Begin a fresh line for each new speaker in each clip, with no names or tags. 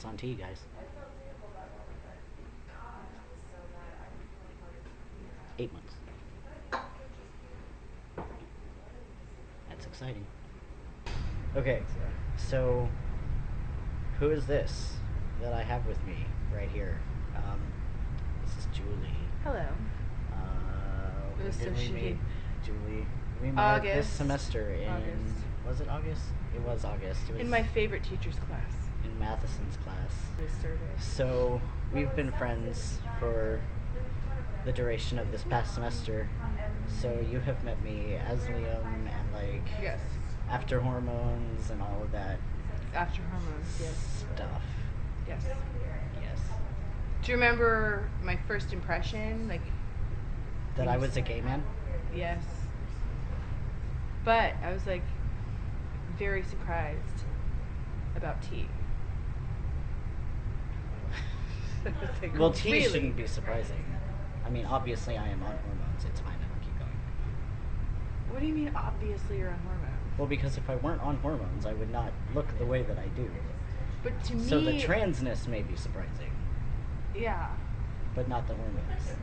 months on T, guys. 8 months. That's exciting. Okay, so who is this that I have with me right here? This is Julie.
Hello.
When
So
did we
she-
meet? Julie. We met
August.
this semester in.
August.
Was it August? It was August. It was
In my favorite teacher's class.
in Matheson's class.
This survey.
So we've been friends for the duration of this past semester. So you have met me as Liam and like
Yes.
after hormones and all of that
After hormones, yes.
stuff.
Yes.
Yes.
Do you remember my first impression? Like,
That I was a gay man?
yes. But I was like very surprised about tea. I was like,
Well, tea
really?
shouldn't be surprising. I mean, obviously I am on hormones. It's fine. I will keep going.
What do you mean, obviously you're on hormones?
Well, because if I weren't on hormones, I would not look the way that I do.
But to me...
So the transness may be surprising,
Yeah.
but not the hormones.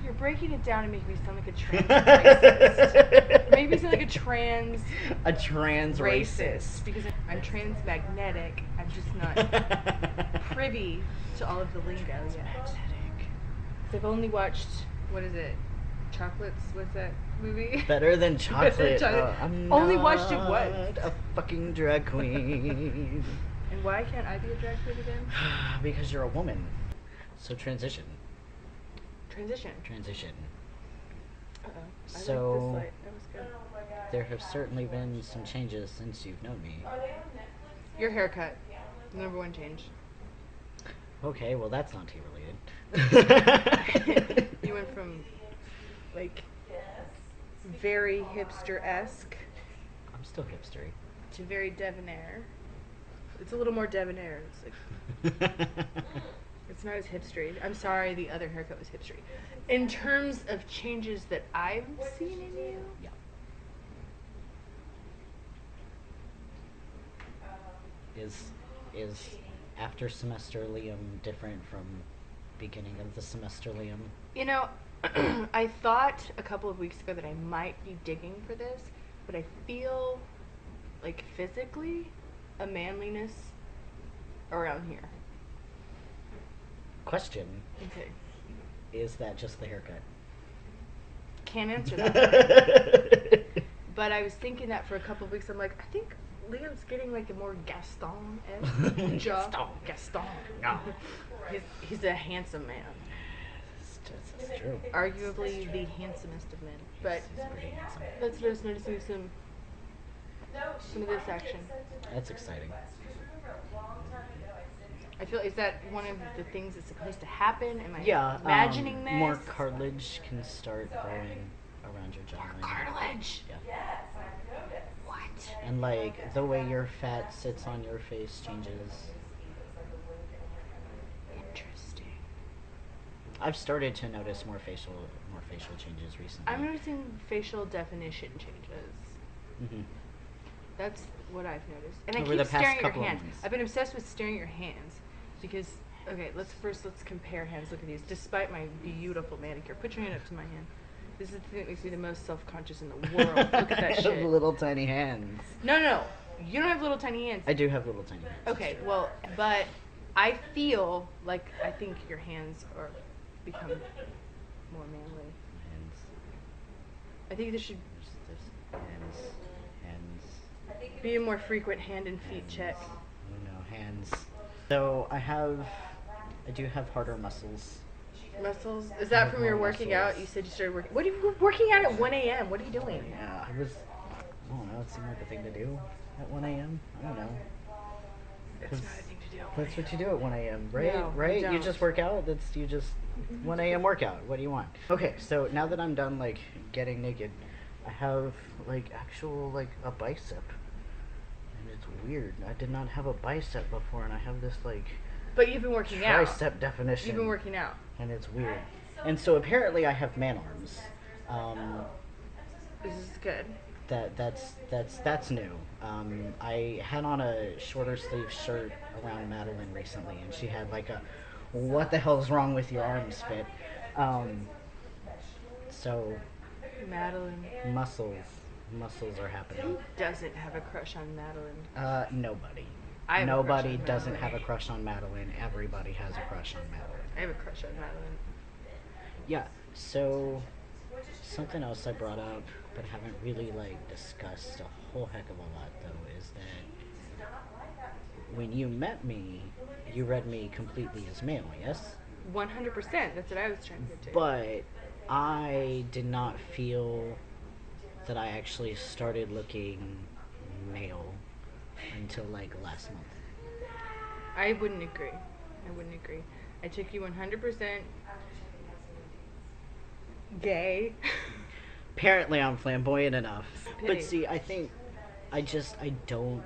You're breaking it down and making me sound like a trans racist. Make me sound like a trans
A trans
racist. Because I'm transmagnetic. I'm just not privy to all of the lingo yet. I've only watched, what is it? Chocolates? What's that movie?
Better than chocolate.
Chocolate.
I'm
Only watched it once.
not a fucking drag queen.
And why can't I be a drag queen again?
Because you're a woman. So transition.
Transition. Uh-oh. I
So-
like this light. That was good.
There have certainly been some changes since you've known me.
Your haircut. Number one change.
Okay, well that's not tea related.
You went from, like, very hipster-esque
I'm still hipstery.
to very debonair. It's a little more debonair. It's like, it's not as hipstery. I'm sorry, the other haircut was hipstery. In terms of changes that I've seen in you,
Yeah. Is after semester Liam different from beginning of the semester Liam?
you know, I thought a couple of weeks ago that I might be digging for this, but I feel like physically a manliness around here.
Question,
Okay.
is that just the haircut?
Can't answer that. But I was thinking that for a couple of weeks. I'm like, I think Leo's getting like a more Gaston-esque jaw. Gaston.
No.
He's a handsome man.
It's true.
Arguably the handsomest of men. But
He's pretty handsome.
that's what I was noticing some of this action.
That's exciting.
I feel, is that one of the things that's supposed to happen? Am I
Yeah,
imagining this?
more cartilage can start growing around your jawline.
Cartilage.
Yeah.
What?
And like the way your fat sits on your face changes.
Interesting.
I've started to notice more facial changes recently.
I'm noticing facial definition changes.
Mhm.
That's what I've noticed. And I
Over
keep
the past
staring at
couple
your
of
hands.
months.
I've been obsessed with staring at your hands because, okay, let's compare hands. Look at these. Despite my beautiful manicure, put your hand up to my hand. This is the thing that makes me the most self-conscious in the world. Look at that
I have
shit.
little tiny hands.
No. You don't have little tiny hands.
I do have little tiny hands.
Okay, well, but I feel like I think your hands are become more manly.
Hands.
I think there should
Hands.
be a more frequent hand and feet check.
Oh no, hands. So I do have harder muscles.
Muscles? Is that from your
More
working out?
muscles.
You said you started working. What are you working out at 1 a.m.? What are you doing?
Yeah, I don't know, it seemed like a thing to do at 1 a.m. I don't know.
It's not a thing to do.
That's what you do at 1 a.m., right?
No,
right?
I
You
don't.
just work out? You just 1 a.m. workout. What do you want? Okay, so now that I'm done like getting naked, I have like actual like a bicep. And it's weird. I did not have a bicep before and I have this like
But you've been working out.
tricep definition.
You've been working out.
And it's weird. And so apparently I have man arms.
This is good.
that's new. I had on a shorter sleeve shirt around Madeline recently, and she had like a "What the hell's wrong with your arms?" fit. Um, so
Madeline.
muscles, muscles are happening.
Who doesn't have a crush on Madeline?
Nobody.
I have a crush
Nobody
on
doesn't
Madeline.
have a crush on Madeline. Everybody has a crush on Madeline.
I have a crush on Madeline.
Yeah. So something else I brought up, but haven't really like discussed a whole heck of a lot though, is that when you met me, you read me completely as male. Yes.
100%. That's what I was trying to get to.
But I did not feel that I actually started looking male until like last month.
I wouldn't agree. I wouldn't agree. I took you 100% gay.
Apparently, I'm flamboyant enough.
Pity.
But see, I think I don't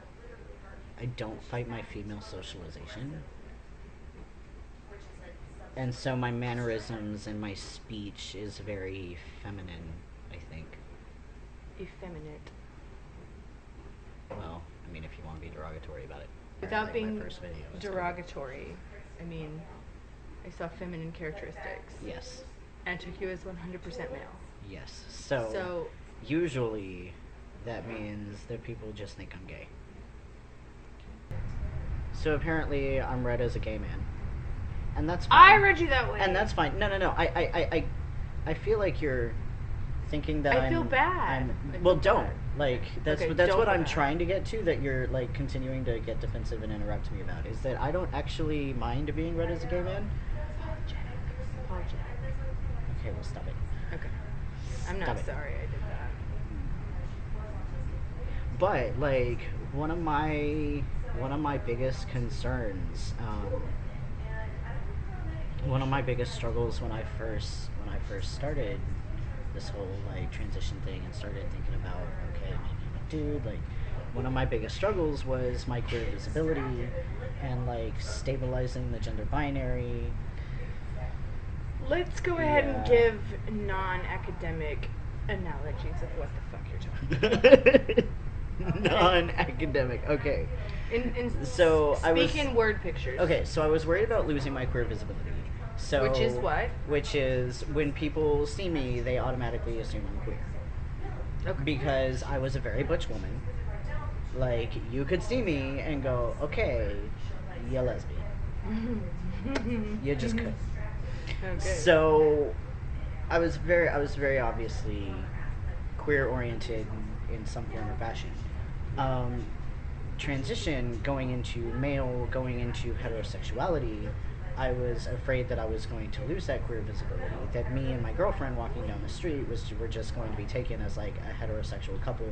fight my female socialization. And so my mannerisms and my speech is very feminine, I think.
Effeminate.
Well, I mean, if you want to be derogatory about it.
Without
Like
being
my first video was
derogatory, I mean, I saw feminine characteristics.
Yes.
And took you as 100% male.
Yes. So usually that means that people just think I'm gay. So apparently I'm read as a gay man. And that's fine.
I read you that way.
And that's fine. No. I feel like you're thinking that
I feel bad.
Well, don't. Like that's
Okay,
that's
don't
what
feel
I'm
bad.
trying to get to. That you're like continuing to get defensive and interrupt me about. Is that I don't actually mind being read as a gay man.
Apologetic.
Okay, well, stop it.
Okay. I'm not
Stop it.
sorry I did that.
But like one of my biggest concerns, one of my biggest struggles when I first started this whole like transition thing and started thinking about, okay, maybe I'm a dude, like one of my biggest struggles was my queer visibility and like stabilizing the gender binary.
Let's go ahead and give non-academic analogies of what the fuck you're talking about.
Non-academic. Okay. So I was
speak in word pictures.
Okay, so I was worried about losing my queer visibility. So
Which is what?
Which is when people see me, they automatically assume I'm queer.
Okay.
Because I was a very butch woman. Like you could see me and go, okay, you're lesbian. You just could.
Okay.
So I was very obviously queer oriented in some form or fashion. Transition going into male, going into heterosexuality, I was afraid that I was going to lose that queer visibility. That me and my girlfriend walking down the street were just going to be taken as like a heterosexual couple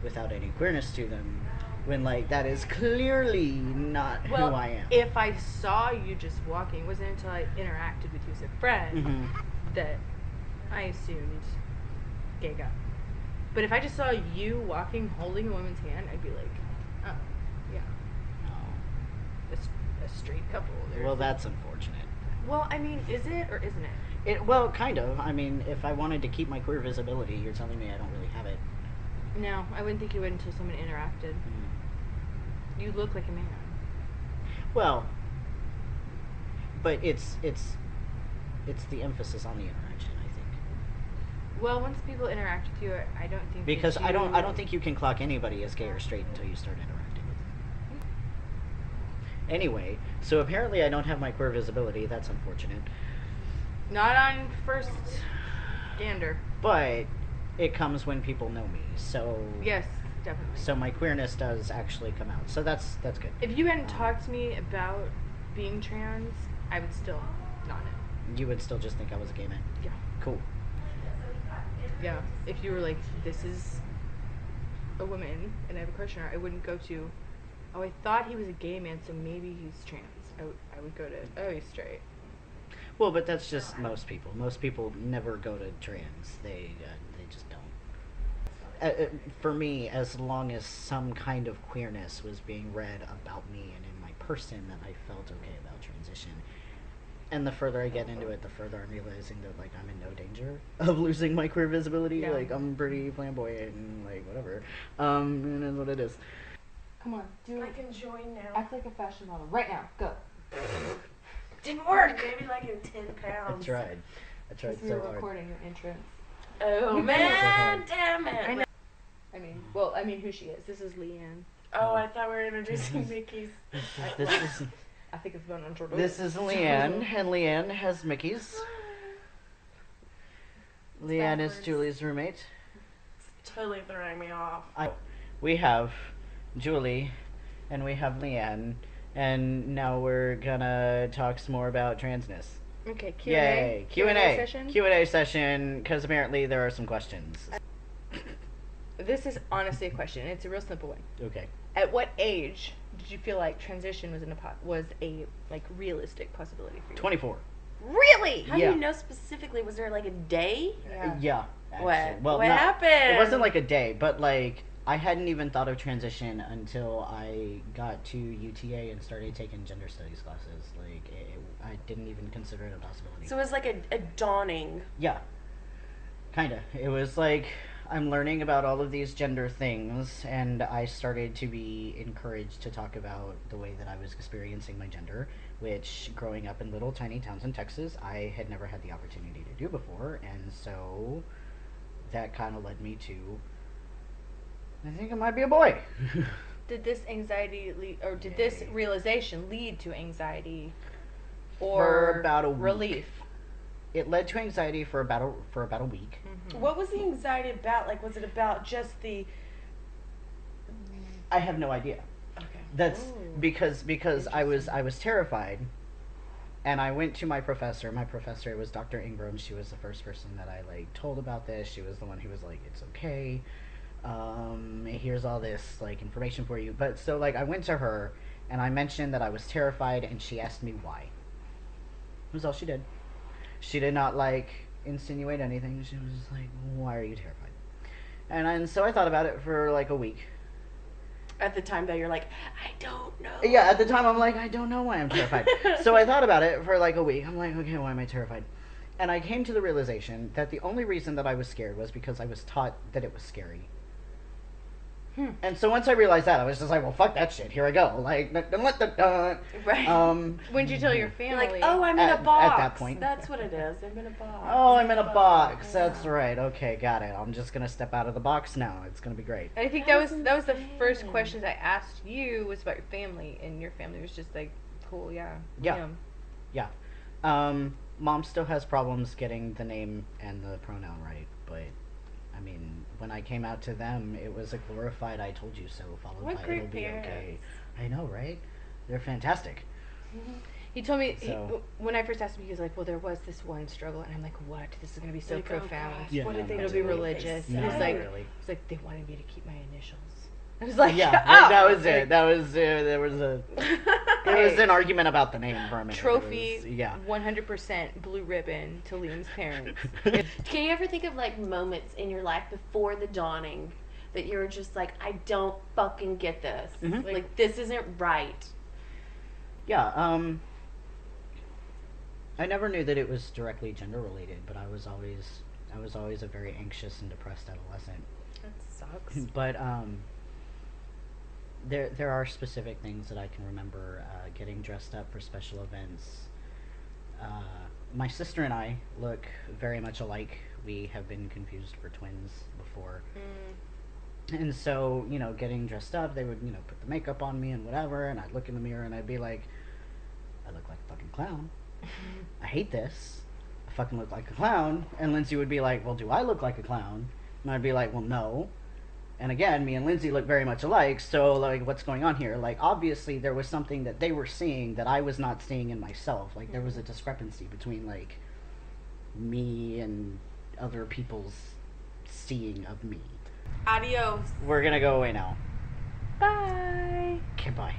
without any queerness to them. When like that is clearly not who I am.
If I saw you just walking, it wasn't until I interacted with you as a friend that I assumed gay guy. But if I just saw you walking holding a woman's hand, I'd be like, oh, yeah.
No.
A straight couple.
Well, that's unfortunate.
Well, I mean, is it or isn't it?
Well, kind of. I mean, if I wanted to keep my queer visibility, you're telling me I don't really have it.
No, I wouldn't think you would until someone interacted. You look like a man.
Well, but it's the emphasis on the interaction, I think.
Well, once people interact with you, I don't think
Because
that
I don't think you can clock anybody as gay or straight until you start interacting with them. Anyway, so apparently I don't have my queer visibility. That's unfortunate.
Not on first gander.
But it comes when people know me. So
Yes, definitely.
So my queerness does actually come out. So that's good.
If you hadn't talked to me about being trans, I would still not know.
You would still just think I was a gay man.
Yeah.
Cool.
Yeah. If you were like, this is a woman and I have a crush on her, I wouldn't go to, oh, I thought he was a gay man, so maybe he's trans. I would go to, oh, he's straight.
Well, but that's just most people. Most people never go to trans. They just don't. For me, as long as some kind of queerness was being read about me and in my person, that I felt okay about transition. And the further I get into it, the further I'm realizing that like I'm in no danger of losing my queer visibility.
Yeah.
Like I'm pretty flamboyant and like whatever. It is what it is.
Come on, do
I
it.
can join now.
Act like a fashion model right now. Go.
Didn't work. Maybe like in 10
I
pounds.
tried. I tried
We
so
were
hard.
recording your entrance.
Oh
You
man,
better.
damn it.
I know. I mean, who she is. This is Leanne.
Oh, I thought we were introducing Mickey's.
This is
I think it's been on
this is Leanne, and Leanne has Mickey's. Leanne is
backwards.
Julie's roommate.
Totally throwing me off.
We have Julie, and we have Leanne, and now we're gonna talk some more about transness.
Okay, Q&A.
Yay! Q&A
session.
Q&A session, because apparently there are some questions.
This is honestly a question. It's a real simple one.
Okay.
At what age did you feel like transition was a like realistic possibility for you?
24.
Really?
How
Yeah.
do you know specifically? Was there like a day?
Yeah.
Actually.
What?
Well,
What
not-
happened?
It wasn't like a day, but like I hadn't even thought of transition until I got to UTA and started taking gender studies classes. Like I didn't even consider it a possibility.
So it was like a dawning.
Yeah. Kinda. It was like I'm learning about all of these gender things, and I started to be encouraged to talk about the way that I was experiencing my gender, which growing up in little tiny towns in Texas, I had never had the opportunity to do before, and so that kind of led me to, I think it might be a boy.
Did this anxiety lead, or did
Yay.
this realization lead to anxiety
For
or
about a week.
relief?
It led to anxiety for about a week.
Mm-hmm.
What was the anxiety about? Like, was it about just the?
I have no idea.
Okay.
That's
Ooh.
because I was terrified, and I went to my professor. My professor was Dr. Ingram. She was the first person that I like told about this. She was the one who was like, "It's okay. Here's all this like information for you." But so like I went to her and I mentioned that I was terrified, and she asked me why. That was all she did. She did not like insinuate anything. She was just like, "Why are you terrified?" And so I thought about it for like a week.
At the time that you're like, I don't know.
Yeah, at the time I'm like, I don't know why I'm terrified. So I thought about it for like a week. I'm like, okay, why am I terrified? And I came to the realization that the only reason that I was scared was because I was taught that it was scary. And so once I realized that, I was just like, well, fuck that shit. Here I go. Like,
Right.
When did you tell your
You're
family?
like, oh, I'm in
At-
a box.
at that point.
That's what it is. I'm in a box.
Oh, I'm in a box. That's right. Okay, got it. I'm just gonna step out of the box now. It's gonna be great.
I think that was the first questions I asked you was about your family, and your family was just like, cool, yeah.
Yeah. Mom still has problems getting the name and the pronoun right, but I mean, when I came out to them, it was a glorified "I told you so" followed
What
by
great
"It'll be okay."
parents.
I know, right? They're fantastic.
He told me
So-
when I first asked him, he was like, "Well, there was this one struggle," and I'm like, "What? This is gonna be so
Like, oh,
profound.
gosh,
Yeah,
what
no,
did they
no,
It'll
do?
be
really.
religious."
They
And
No,
he's like,
really.
"He's like, they wanted me to keep my initials." I was like,
Yeah,
"Oh,
that was
okay."
it. That was there was an argument about the name for a minute. It
Trophy,
was- yeah.
100% blue ribbon to Liam's parents.
Can you ever think of like moments in your life before the dawning that you were just like, I don't fucking get this.
Mhm.
Like this isn't right.
Yeah, I never knew that it was directly gender related, but I was always a very anxious and depressed adolescent.
That sucks.
But there are specific things that I can remember getting dressed up for special events. My sister and I look very much alike. We have been confused for twins before. And so, getting dressed up, they would, put the makeup on me and whatever, and I'd look in the mirror and I'd be like, I look like a fucking clown. I hate this. I fucking look like a clown. And Lindsay would be like, well, do I look like a clown? And I'd be like, well, no. And again, me and Lindsay look very much alike, so, like, what's going on here? Like, obviously, there was something that they were seeing that I was not seeing in myself. Like, there was a discrepancy between, like, me and other people's seeing of me.
Adios.
We're gonna go away now.
Bye.
Okay, bye.